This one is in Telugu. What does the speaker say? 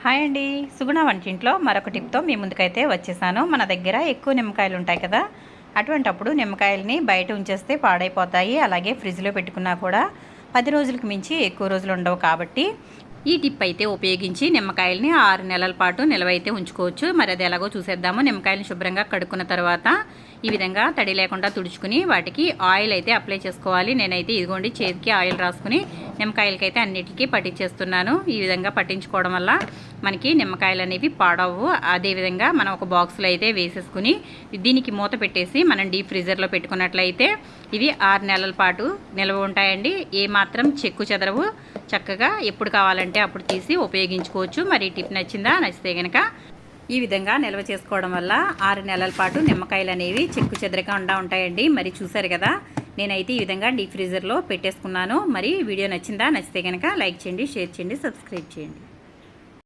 హాయ్ అండి, సుగుణ వంటింట్లో మరొక టిప్తో మీ ముందుకైతే వచ్చేసాను. మన దగ్గర ఎక్కువ నిమ్మకాయలు ఉంటాయి కదా, అటువంటప్పుడు నిమ్మకాయలని బయట ఉంచేస్తే పాడైపోతాయి. అలాగే ఫ్రిడ్జ్లో పెట్టుకున్నా కూడా 10 రోజులకు మించి ఎక్కువ రోజులు ఉండవు. కాబట్టి ఈ టిప్ అయితే ఉపయోగించి నిమ్మకాయలని 6 నెలల పాటు నిల్వ అయితే ఉంచుకోవచ్చు. మరి అది ఎలాగో చూసేద్దాము. నిమ్మకాయలను శుభ్రంగా కడుక్కున్న తర్వాత ఈ విధంగా తడి లేకుండా తుడుచుకుని వాటికి ఆయిల్ అయితే అప్లై చేసుకోవాలి. నేనైతే ఇదిగోండి చేతికి ఆయిల్ రాసుకుని నిమ్మకాయలకైతే అన్నిటికీ పట్టించేస్తున్నాను. ఈ విధంగా పట్టించుకోవడం వల్ల మనకి నిమ్మకాయలు అనేవి పాడవు. అదేవిధంగా మనం ఒక బాక్స్లో అయితే వేసేసుకుని దీనికి మూత పెట్టేసి మనం డీప్ ఫ్రీజర్లో పెట్టుకున్నట్లయితే ఇవి 6 నెలల పాటు నిల్వ ఉంటాయండి. ఏమాత్రం చెక్కు చెదరవు. చక్కగా ఎప్పుడు కావాలంటే అప్పుడు తీసి ఉపయోగించుకోవచ్చు. మరి టిప్ నచ్చితే కనుక ఈ విధంగా నిల్వ చేసుకోవడం వల్ల 6 నెలల పాటు నిమ్మకాయలు అనేవి చెక్కు చెదరకుండా ఉంటాయండి. మరి చూసారు కదా, నేనైతే ఈ విధంగా డీప్ ఫ్రీజర్లో పెట్టేసుకున్నాను. మరి వీడియో నచ్చితే కనుక లైక్ చేయండి, షేర్ చేయండి, సబ్స్క్రైబ్ చేయండి.